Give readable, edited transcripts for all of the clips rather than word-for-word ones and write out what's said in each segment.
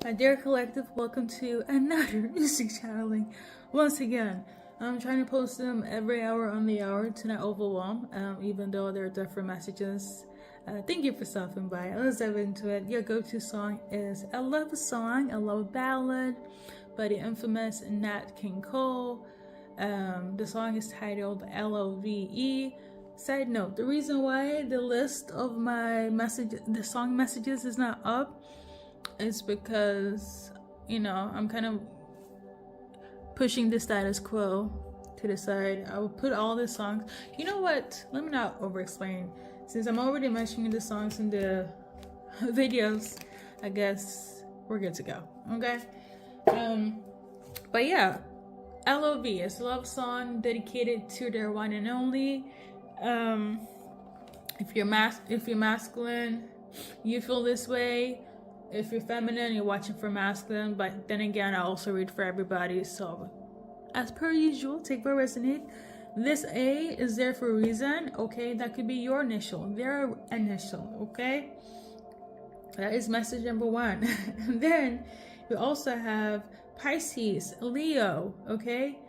My dear collective, welcome to another music channeling. Once again, I'm trying to post them every hour on the hour to not overwhelm, even though there are different messages. Thank you for stopping by. Let's dive into it. Your go-to song is a love song, a love ballad by the infamous Nat King Cole. The song is titled L.O.V.E. Side note, the reason why the list of the song messages is not up is because, I'm kind of pushing the status quo to the side. I will put all the songs. You know what? Let me not over-explain. Since I'm already mentioning the songs in the videos, I guess we're good to go. Okay? But yeah, L.O.V.E is a love song dedicated to their one and only. If you're masculine, you feel this way. If you're feminine, you're watching for masculine. But then again, I also read for everybody. So, as per usual, take what resonate. This A is there for a reason. Okay, that could be your initial, their initial. Okay, that is message number one. And then we also have Pisces, Leo. Okay,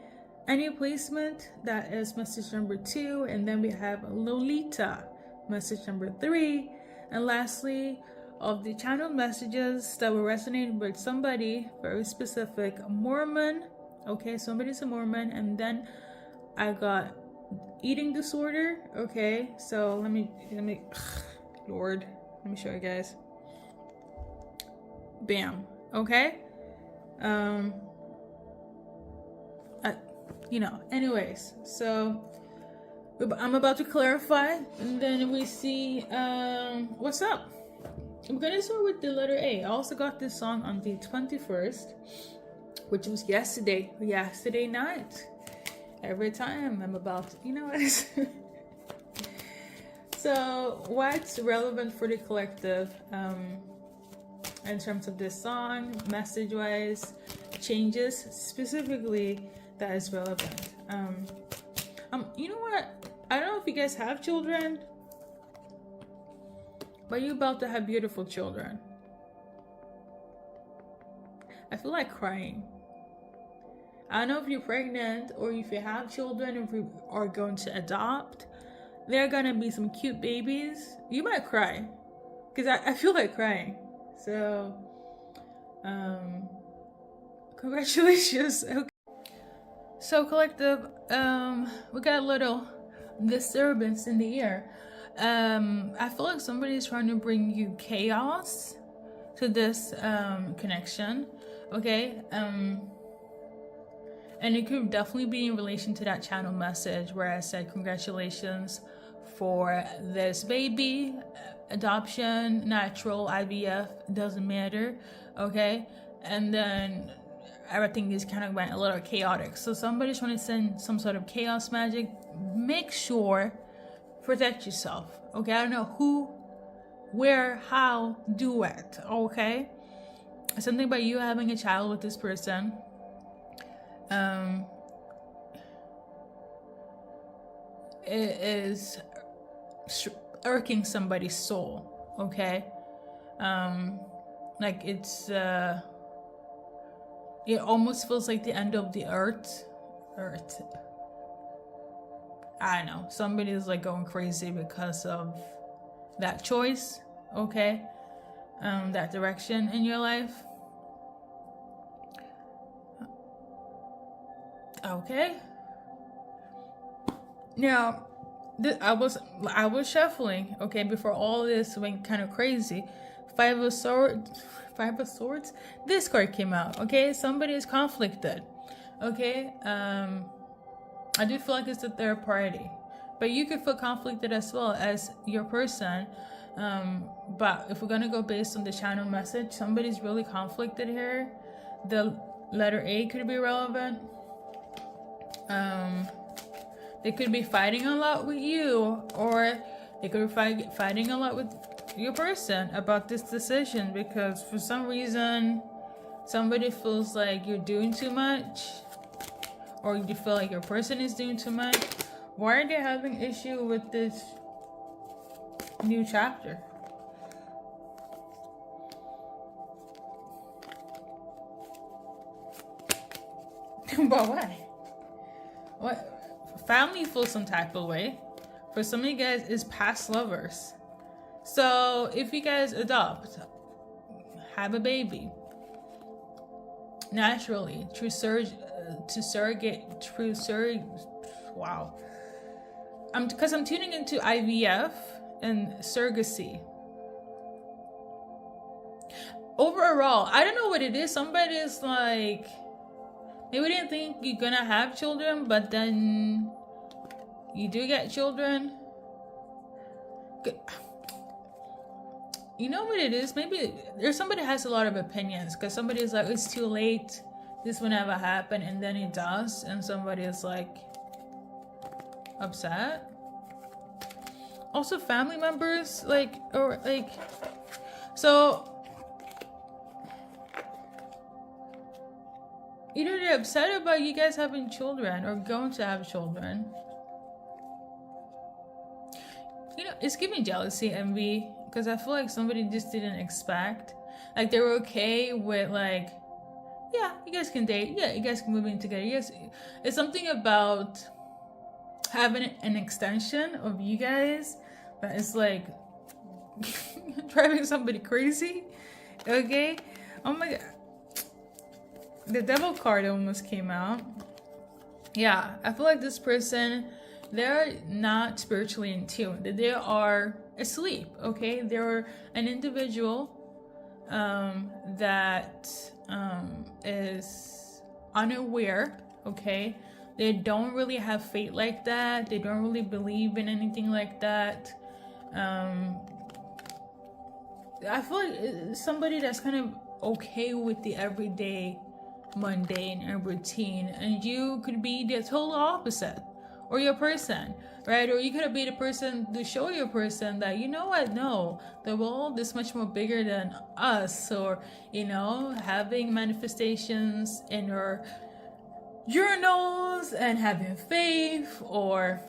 any placement, that is message number 2. And then we have Lolita, message number 3. And lastly, of the channel messages that will resonate with somebody very specific, Mormon. Okay, somebody's a Mormon. And then I got eating disorder. Okay, so let me Lord, let me show you guys. Bam. Okay. Anyways, so I'm about to clarify, and then we see what's up. I'm gonna start with the letter A. I also got this song on the 21st, which was yesterday night. Every time I'm about to, So what's relevant for the collective in terms of this song, message-wise, changes specifically that is relevant. You know what? I don't know if you guys have children, but you're about to have beautiful children. I feel like crying. I don't know if you're pregnant or if you have children, if you are going to adopt. There are gonna be some cute babies. You might cry, because I feel like crying. So, congratulations. Okay. So collective, we got a little disturbance in the air. I feel like somebody's trying to bring you chaos to this connection. Okay. And it could definitely be in relation to that channel message where I said congratulations for this baby, adoption, natural, IVF, doesn't matter. Okay. And then everything just kind of went a little chaotic. So somebody's trying to send some sort of chaos magic. Make sure, protect yourself. Okay, I don't know who, where, how, do it. Okay, something about you having a child with this person. It is irking somebody's soul. Okay, like it's it almost feels like the end of the earth. I don't know. Somebody's like going crazy because of that choice. Okay. That direction in your life. Okay. Now, I was shuffling. Okay, before all this went kind of crazy. Five of Swords. This card came out. Okay, somebody is conflicted. Okay, I do feel like it's the third party, but you could feel conflicted as well as your person. But if we're gonna go based on the channel message, somebody's really conflicted here. The letter A could be relevant. They could be fighting a lot with you, or they could be fighting a lot with your person about this decision, because for some reason somebody feels like you're doing too much, or you feel like your person is doing too much. Why are they having issue with this new chapter? But why? What? Family feels some type of way. For some of you guys, is past lovers. So if you guys adopt, have a baby naturally through wow. Because I'm tuning into IVF and surrogacy. Overall, I don't know what it is. Somebody is like, maybe didn't think you're gonna have children, but then you do get children. You know what it is? Maybe there's somebody has a lot of opinions, because somebody is like, it's too late, this will never happen, and then it does, and somebody is like upset. Also family members, like, or like, so either they're upset about you guys having children or going to have children. You know, it's giving jealousy, envy, because I feel like somebody just didn't expect. Like, they were okay with, like, yeah, you guys can date. Yeah, you guys can move in together. Yes, it's something about having an extension of you guys that is, like, driving somebody crazy. Okay? Oh my god. The devil card almost came out. Yeah, I feel like this person, they're not spiritually in tune. They are asleep, okay? They're an individual that is unaware, okay? They don't really have faith like that. They don't really believe in anything like that. I feel like it's somebody that's kind of okay with the everyday mundane and routine, and you could be the total opposite, or your person, right? Or you could be the person to show your person that, you know what, no, the world is much more bigger than us, or, you know, having manifestations in your journals and having faith, or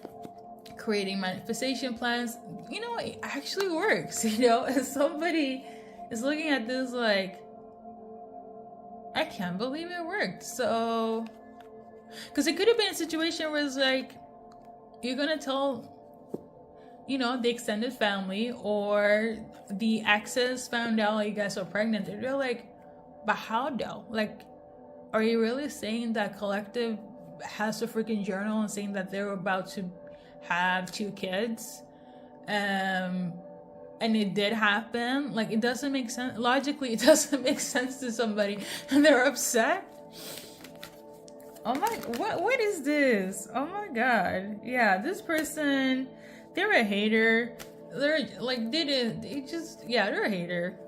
creating manifestation plans, you know, it actually works, you know. And somebody is looking at this like, I can't believe it worked. So, because it could have been a situation where it's like, you're gonna tell, you know, the extended family or the exes found out you guys are pregnant. They're like, but how though? Like, are you really saying that collective has a freaking journal and saying that they're about to have 2 kids? And it did happen. Like, it doesn't make sense. Logically, it doesn't make sense to somebody, and they're upset. Oh my, what is this? Oh my god. Yeah, this person, they're a hater. They're like, they're a hater.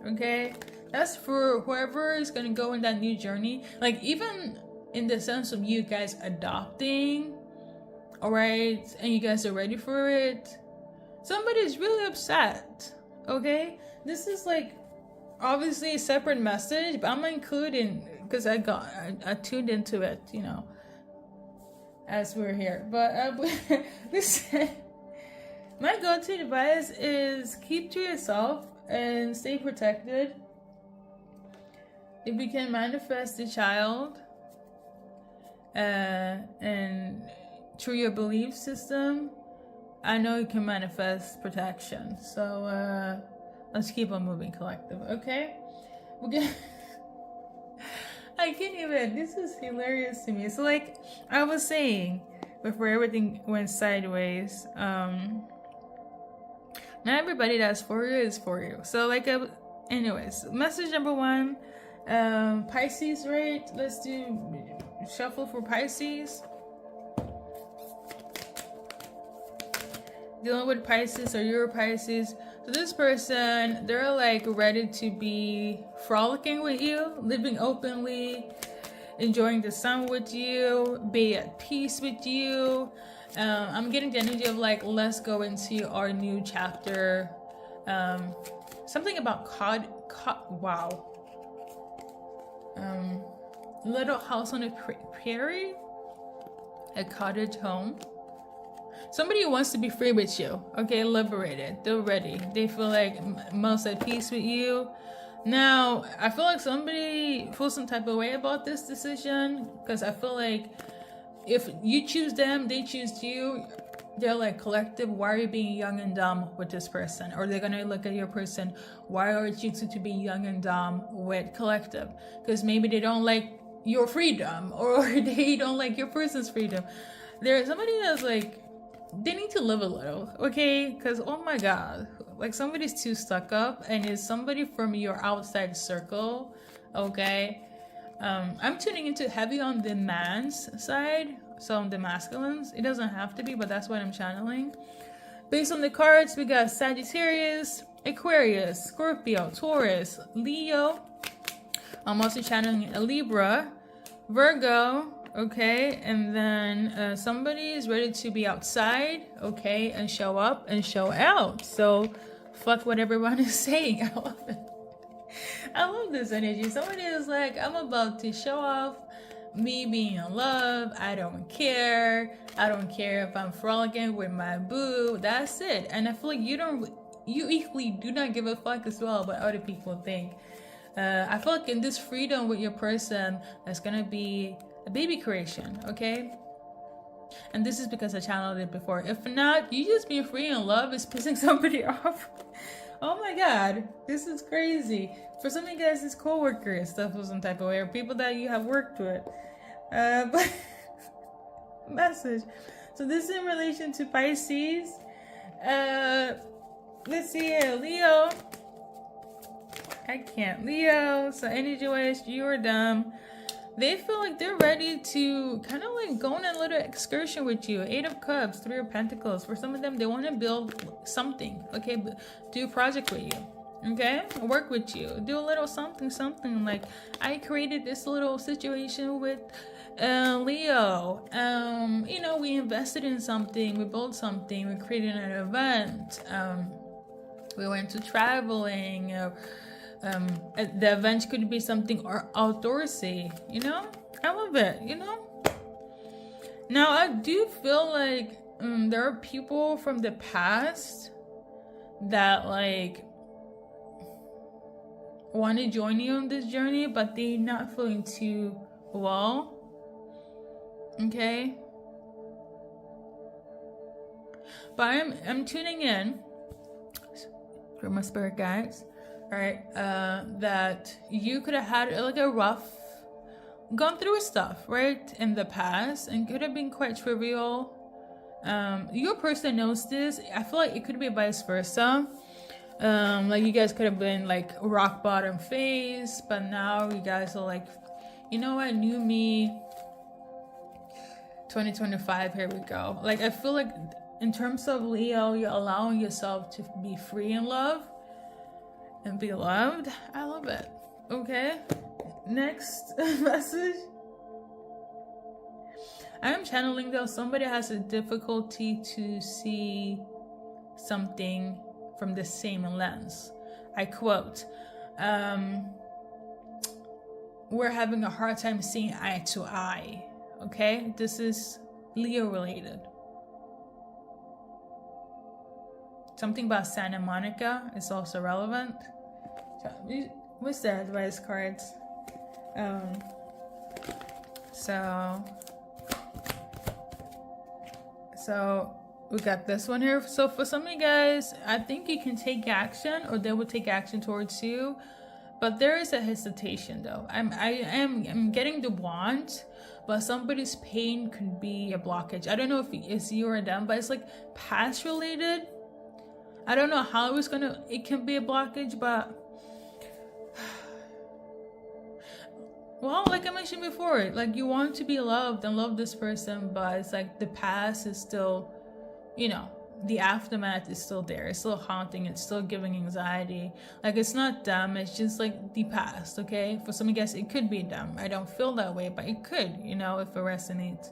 Okay? That's for whoever is gonna go in that new journey. Like, even in the sense of you guys adopting, alright, and you guys are ready for it, somebody's really upset, okay? This is like obviously a separate message, but I'm including, because I tuned into it, you know, as we're here. But listen, my go-to advice is keep to yourself and stay protected. If you can manifest a child and through your belief system, I know you can manifest protection. So let's keep on moving, collective, okay? We're gonna I can't even, this is hilarious to me. So like I was saying before everything went sideways, not everybody that's for you is for you. So like anyways, message number 1, Pisces, right? Let's do shuffle for Pisces. Dealing with Pisces, or you're Pisces. So this person, they're like ready to be frolicking with you, living openly, enjoying the sun with you, be at peace with you. I'm getting the energy of like, let's go into our new chapter. Something about wow. Little house on a prairie, a cottage home. Somebody who wants to be free with you, okay, liberated. They're ready. They feel like most at peace with you. Now, I feel like somebody feels some type of way about this decision, because I feel like if you choose them, they choose you, they're like, collective, why are you being young and dumb with this person? Or they're gonna look at your person, why are you choosing to be young and dumb with collective? Because maybe they don't like your freedom, or they don't like your person's freedom. There's somebody that's like, they need to live a little, okay? Because oh my god, like, somebody's too stuck up, and it's somebody from your outside circle, okay? I'm tuning into heavy on the man's side, so on the masculines. It doesn't have to be, but that's what I'm channeling. Based on the cards, we got Sagittarius, Aquarius, Scorpio, Taurus, Leo. I'm also channeling a Libra, Virgo, okay? And then somebody is ready to be outside, okay? And show up and show out. So fuck what everyone is saying. I love it. I love this energy. Somebody is like, I'm about to show off me being in love. I don't care. I don't care if I'm frolicking with my boo. That's it. And I feel like you equally do not give a fuck as well what other people think. I feel like in this freedom with your person, that's gonna be a baby creation, okay? And this is because I channeled it before. If not, you just being free in love is pissing somebody off. Oh my god, this is crazy. For some of you guys, it's co-workers, stuff of some type of way, or people that you have worked with. But message. So this is in relation to Pisces. Let's see here, Leo. I can't. Leo. So energy wise, you are dumb. They feel like they're ready to kind of like go on a little excursion with you. 8 of Cups, 3 of Pentacles. For some of them, they want to build something. Okay, do a project with you. Okay, work with you. Do a little something. Like, I created this little situation with Leo. You know, we invested in something. We built something. We created an event. We went to traveling. The event could be something outdoorsy, you know? I love it, you know? Now, I do feel like there are people from the past that, like, want to join you on this journey, but they're not feeling too well. Okay? But I'm tuning in for my spirit guides. Right, that you could have had like a rough, gone through stuff, right, in the past, and could have been quite trivial. Your person knows this. I feel like it could be vice versa. Like, you guys could have been like rock bottom phase, but now you guys are like, you know what, new me, 2025, here we go. Like, I feel like in terms of Leo, you're allowing yourself to be free in love and be loved. I love it. Okay, next message. I am channeling though, somebody has a difficulty to see something from the same lens. I quote, we're having a hard time seeing eye to eye. Okay, this is Leo related. Something about Santa Monica is also relevant. What's the advice cards? So we got this one here. So for some of you guys, I think you can take action, or they will take action towards you, but there is a hesitation though. I'm getting the wand, but somebody's pain could be a blockage. I don't know if it's you or them, but it's like past related. I don't know how it can be a blockage, but well, like I mentioned before, like, you want to be loved and love this person, but it's like the past is still, you know, the aftermath is still there. It's still haunting. It's still giving anxiety. Like, it's not them. It's just like the past, okay? For some of you guys, it could be them. I don't feel that way, but it could, you know, if it resonates.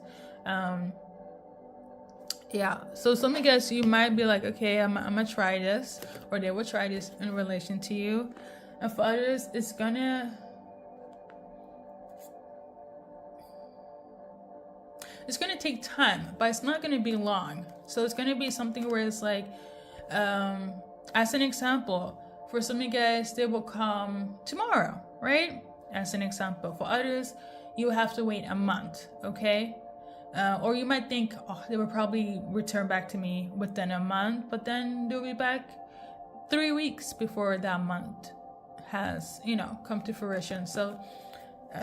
Yeah, so some of you guys, you might be like, okay, I'm gonna try this, or they will try this in relation to you. And for others, it's gonna take time, but it's not gonna be long. So it's gonna be something where it's like, as an example, For some of you guys, they will come tomorrow, right? As an example. For others, you have to wait a month, okay? Or you might think, oh, they will probably return back to me within a month, but then they'll be back 3 weeks before that month has, you know, come to fruition. So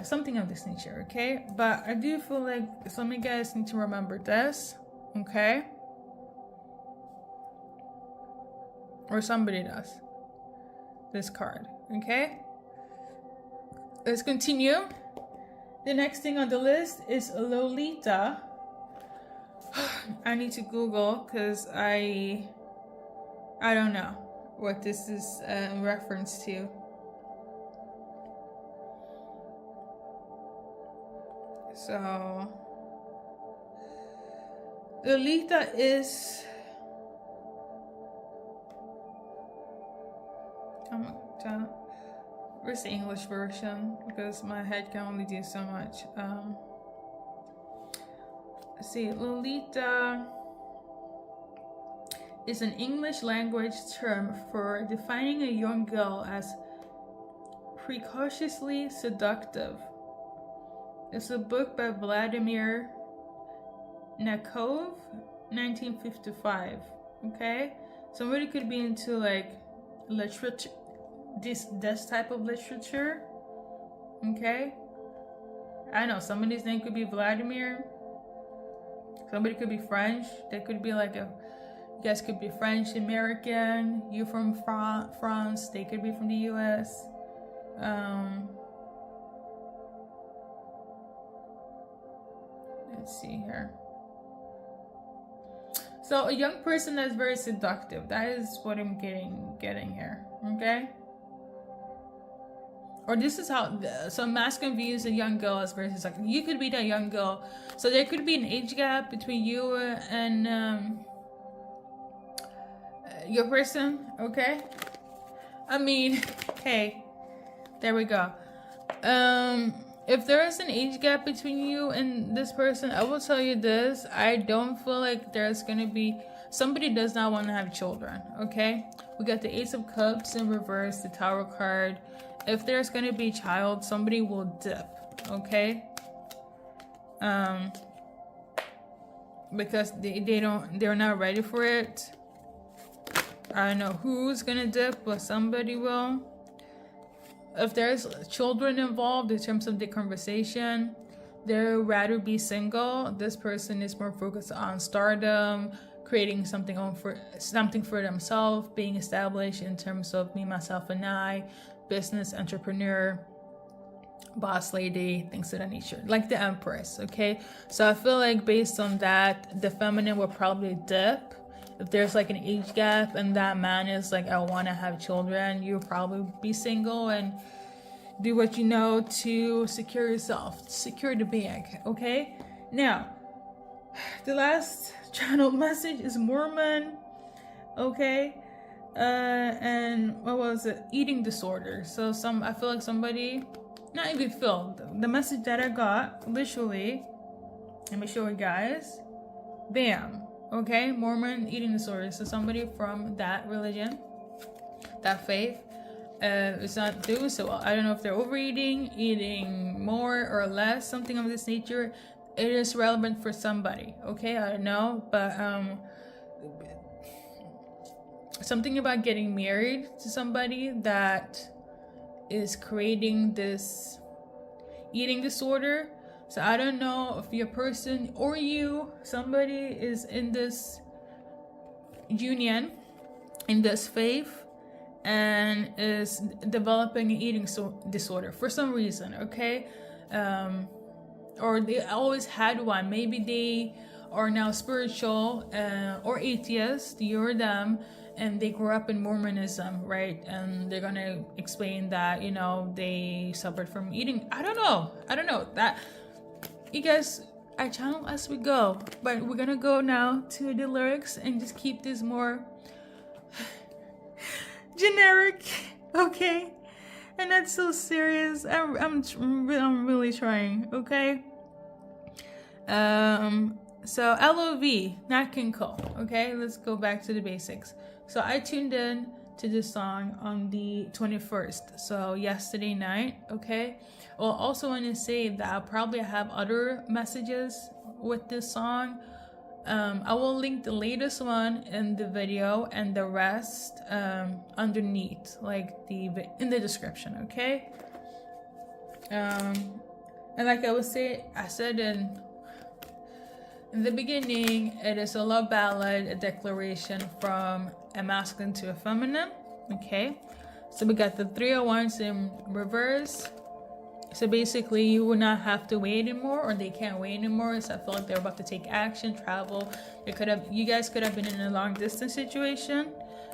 something of this nature, okay? But I do feel like some of you guys need to remember this, okay? Or somebody does. This card, okay? Let's continue. The next thing on the list is Lolita. I need to Google because I don't know what this is in reference to. So Lolita is where's the English version? Because my head can only do so much. Let's see, Lolita is an English language term for defining a young girl as precociously seductive. It's a book by Vladimir Nabokov, 1955. Okay, somebody could be into like literature, this type of literature. Okay, I know somebody's name could be Vladimir. Somebody could be French. They could be like you guys could be French American. You from France. They could be from the U.S. Let's see here. So a young person that's very seductive. That is what I'm getting here. Okay. Or this is how some masculine views a young girl as very seductive. You could be that young girl. So there could be an age gap between you and your person. Okay. I mean, hey, there we go. If there is an age gap between you and this person, I will tell you this. I don't feel like there's going to be... Somebody does not want to have children, okay? We got the Ace of Cups in reverse, the Tower card. If there's going to be a child, somebody will dip, okay? Because they're not ready for it. I don't know who's going to dip, but somebody will. If there's children involved in terms of the conversation, they'd rather be single. This person is more focused on stardom, creating something for themselves, being established in terms of me, myself, and I, business, entrepreneur, boss lady, things of that nature, like the Empress. Okay, so I feel like based on that, the feminine will probably dip. If there's like an age gap and that man is like, I want to have children, you'll probably be single and do what you know to secure yourself, secure the bag, okay? Now, the last channel message is Mormon, okay? And what was it? Eating disorder. So I feel like somebody, not even feel, the message that I got, literally, let me show you guys, bam. Okay, Mormon eating disorder. So somebody from that religion, that faith, is not doing so well. I don't know if they're overeating, eating more or less, something of this nature. It is relevant for somebody. Okay, I don't know, but something about getting married to somebody that is creating this eating disorder. So I don't know if your person or somebody is in this union, in this faith, and is developing an eating disorder for some reason, okay? Or they always had one. Maybe they are now spiritual or atheist, you or them, and they grew up in Mormonism, right? And they're gonna explain that, they suffered from eating. I don't know. That... You guys, I channel as we go, but we're gonna go now to the lyrics and just keep this more generic, okay? And that's so serious. I'm really trying, okay? So L.O.V.E, Nat King Cole, okay? Let's go back to the basics. So I tuned in to this song on the 21st, so yesterday night. Okay, well, also want to say that I'll probably have other messages with this song. I will link the latest one in the video and the rest underneath, like in the description. Okay. And like I said in the beginning, it is a love ballad, a declaration from a masculine to a feminine. Okay, so we got the 3 of Wands in reverse. So basically, you will not have to wait anymore, or they can't wait anymore. So I feel like they're about to take action, travel. You guys could have been in a long distance situation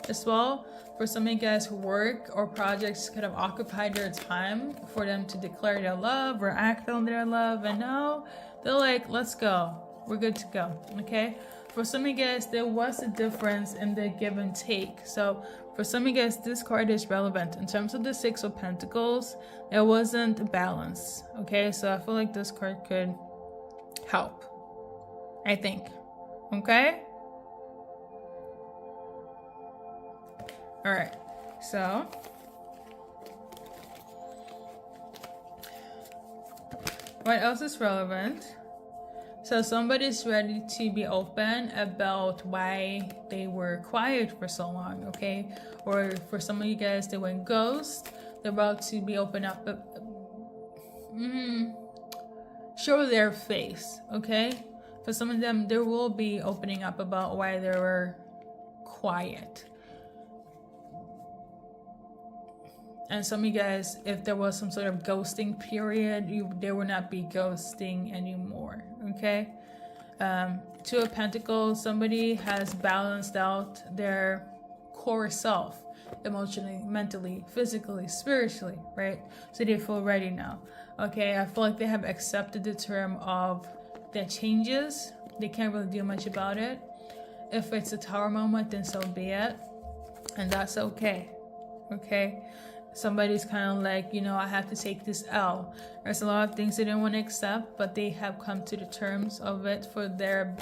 as well. For some of you guys, work or projects could have occupied their time for them to declare their love or act on their love, and now they're like, let's go. We're good to go. Okay. For some of you guys, there was a difference in the give and take. So for some of you guys, this card is relevant. In terms of the 6 of Pentacles, there wasn't a balance. Okay, so I feel like this card could help, I think. Okay? Alright, so what else is relevant? So somebody's ready to be open about why they were quiet for so long, okay? Or for some of you guys, they went ghost. They're about to be open up, show their face, okay? For some of them, there will be opening up about why they were quiet. And some of you guys, if there was some sort of ghosting period, they will not be ghosting anymore, okay? 2 of Pentacles, somebody has balanced out their core self, emotionally, mentally, physically, spiritually, right? So they feel ready now, okay? I feel like they have accepted the term of their changes. They can't really do much about it. If it's a Tower moment, then so be it. And that's okay, okay? Somebody's kind of like, I have to take this L. There's a lot of things they didn't want to accept, but they have come to the terms of it for their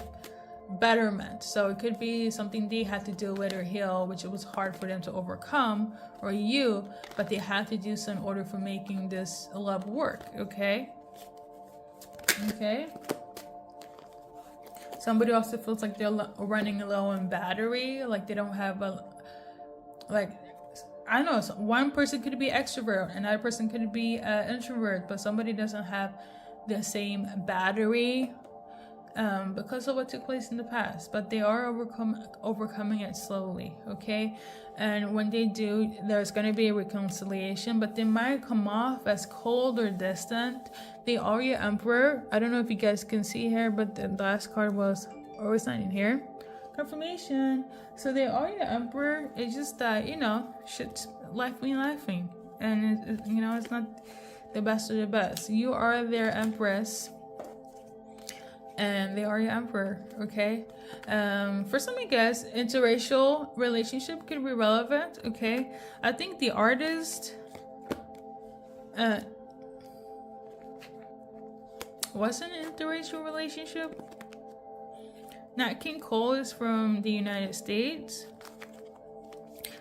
betterment. So it could be something they had to deal with or heal, which it was hard for them to overcome, or you, but they had to do so in order for making this love work, okay? Okay. Somebody also feels like they're running low on battery, like they don't have I know one person could be extrovert, another person could be introvert, but somebody doesn't have the same battery because of what took place in the past. But they are overcoming it slowly, okay? And when they do, there's going to be a reconciliation, but they might come off as cold or distant. They are your Emperor. I don't know if you guys can see here, but the last card was, it's not in here. Confirmation. So they are your Emperor. It's just that, shit, life be lifing, and it's not the best of the best. You are their Empress, and they are your Emperor, okay? For some of you guys, interracial relationship could be relevant, okay? I think the artist was an interracial relationship. Nat King Cole is from the United States.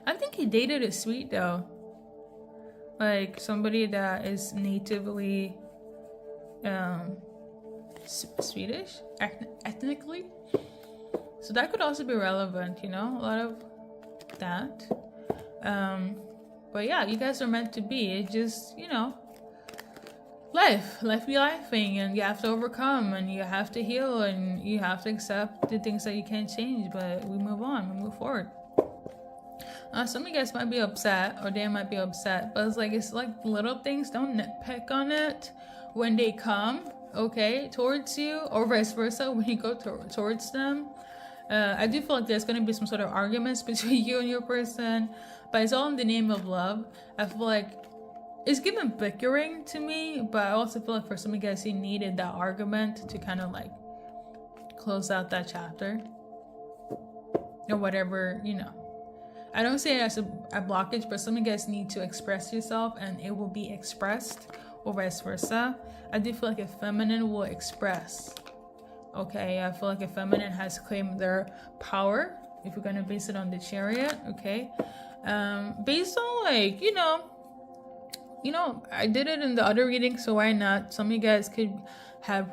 I think he dated a Swede though. Like somebody that is natively Swedish, ethnically. So that could also be relevant, a lot of that. But yeah, you guys are meant to be. It's just, life be lifing, and you have to overcome, and you have to heal, and you have to accept the things that you can't change, but we move on, we move forward. Some of you guys might be upset, or they might be upset, but it's like little things. Don't nitpick on it when they come, okay, towards you, or vice versa when you go towards them. I do feel like there's going to be some sort of arguments between you and your person, but it's all in the name of love. I feel like it's given bickering to me, but I also feel like for some of you guys, you needed that argument to kind of close out that chapter or whatever, I don't say it as a blockage, but some of you guys need to express yourself, and it will be expressed, or vice versa. I do feel like a feminine will express, okay? I feel like a feminine has claimed their power, if we're going to base it on the Chariot, okay? Based on like, I did it in the other reading, so why not? Some of you guys could have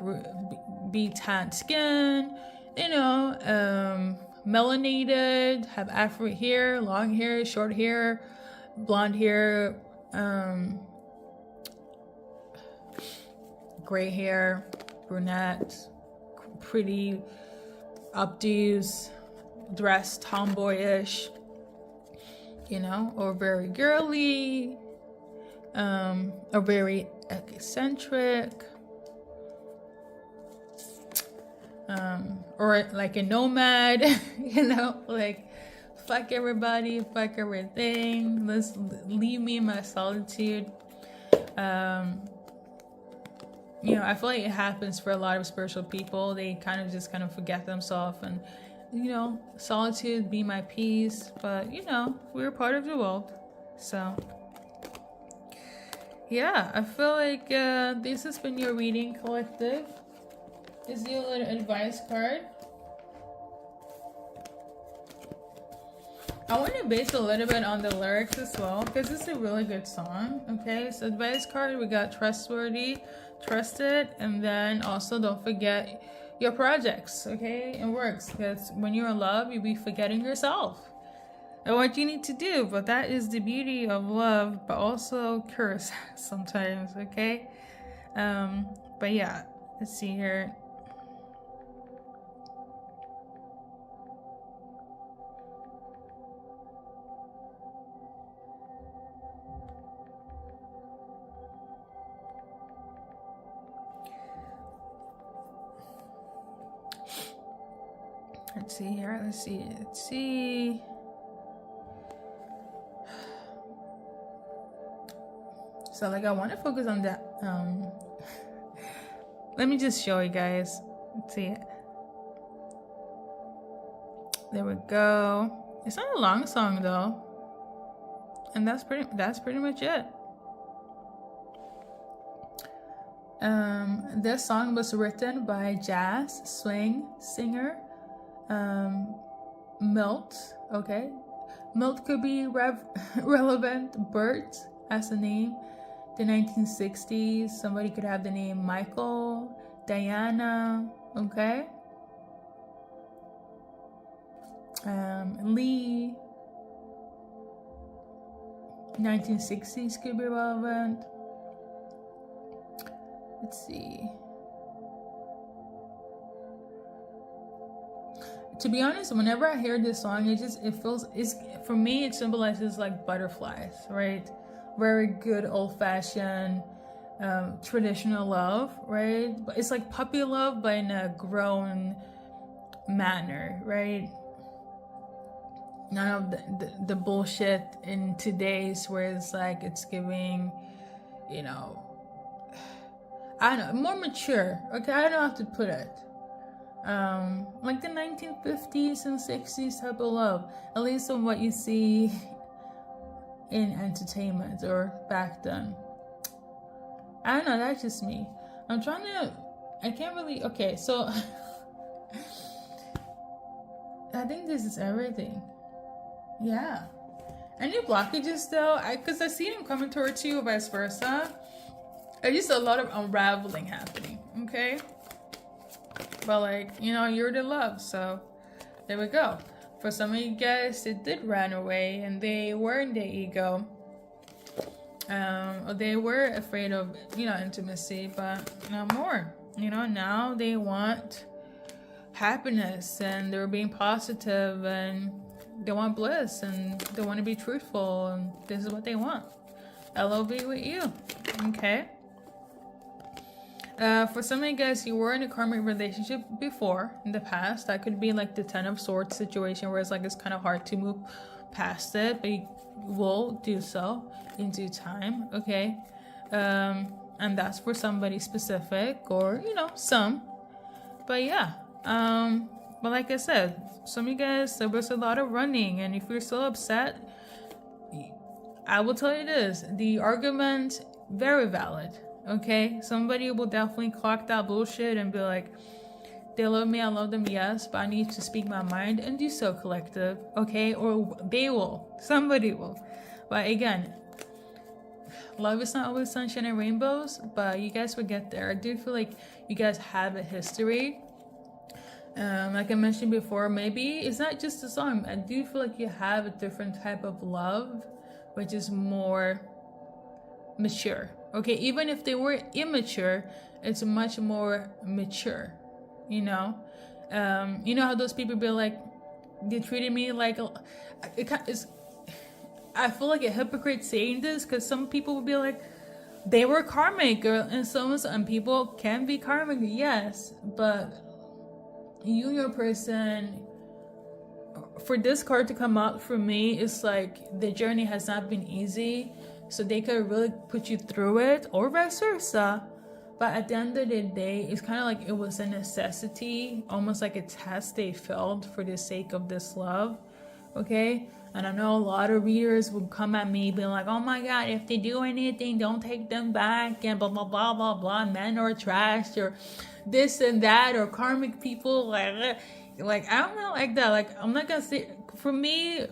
be tan skin, melanated, have afro hair, long hair, short hair, blonde hair, gray hair, brunette, pretty updos, dressed tomboyish, or very girly, or very eccentric, or like a nomad, like fuck everybody, fuck everything, let's leave me in my solitude. I feel like it happens for a lot of spiritual people. They kind of forget themselves and, solitude, be my peace. But, we're part of the world. So, yeah, I feel like this has been your reading, collective. Is your little advice card. I want to base a little bit on the lyrics as well, because it's a really good song. Okay, so advice card, we got trustworthy, trusted, and then also don't forget your projects, okay, and works, because when you're in love, you'll be forgetting yourself and what you need to do. But that is the beauty of love, but also curse sometimes, okay? But yeah, let's see here. Let's see here. Let's see. So like I want to focus on that. Let me just show you guys. Let's see. There we go. It's not a long song though. And that's pretty much it. This song was written by jazz swing singer Milt. Okay, Milt could be relevant. Bert as a name. The 1960s. Somebody could have the name Michael, Diana. Okay. Lee. 1960s could be relevant. Let's see. To be honest, whenever I hear this song, for me, it symbolizes like butterflies, right? Very good old-fashioned traditional love, right? But it's like puppy love, but in a grown manner, right? None of the bullshit in today's where it's like it's giving, I don't know, more mature. Okay, I don't know how to put it. Like the 1950s and 60s type of love, at least from what you see in entertainment or back then. I don't know, that's just me. Okay, so I think this is everything. Yeah. Any blockages though? Because I see them coming towards you or vice versa. It's just a lot of unraveling happening, okay? But like, you're the love, so there we go. For some of you guys that did run away and they were in their ego, or they were afraid of, intimacy, but no more. Now they want happiness and they're being positive and they want bliss and they want to be truthful and this is what they want. L.O.V.E with you, okay? For some of you guys, you were in a karmic relationship before in the past. That could be like the 10 of Swords situation where it's like it's kind of hard to move past it, but you will do so in due time, okay? And that's for somebody specific or, some. But yeah, but like I said, some of you guys, there was a lot of running, and if you're still upset, I will tell you this, the argument, very valid. Okay, somebody will definitely clock that bullshit and be like, They love me, I love them, yes, but I need to speak my mind and do so, collective, okay? Or they will. Somebody will. But again, love is not always sunshine and rainbows, but you guys will get there. I do feel like you guys have a history. Like I mentioned before, maybe it's not just a song. I do feel like you have a different type of love, which is more mature. Okay, even if they were immature, it's much more mature. You know how those people be like, they treated me like it's. I feel like a hypocrite saying this, because some people would be like, they were karmic, and some people can be karmic, yes, but you and your person, for this card to come out for me, it's like the journey has not been easy, so they could really put you through it, or vice versa. But at the end of the day, it's kind of like it was a necessity, almost like a test they failed for the sake of this love, okay? And I know a lot of readers will come at me being like, oh my god, if they do anything, don't take them back, and blah blah blah blah blah, men are trash, or this and that, or karmic people, like I don't know, like that. Like, I'm not gonna say, for me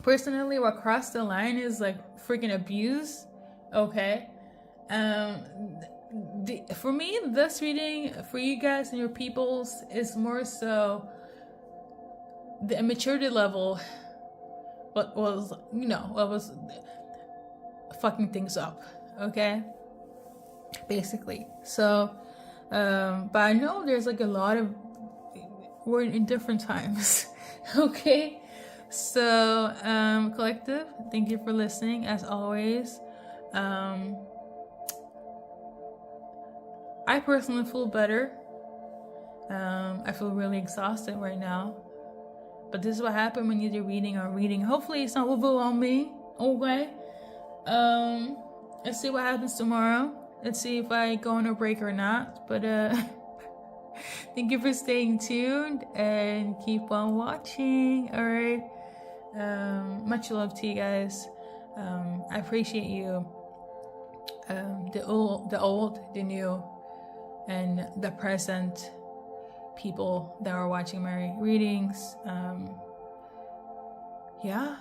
personally, what crossed the line is like freaking abuse, okay? For me, this reading for you guys and your peoples is more so the immaturity level. What was fucking things up, okay? Basically. So, but I know there's like a lot of, we're in different times, okay? So, collective, thank you for listening, as always. I personally feel better. I feel really exhausted right now. But this is what happened when you do reading or reading. Hopefully it's not overwhelming. Okay. Let's see what happens tomorrow. Let's see if I go on a break or not. But thank you for staying tuned and keep on watching. Alright. Much love to you guys. I appreciate you. The old, the new, and the present people that are watching my readings. Yeah,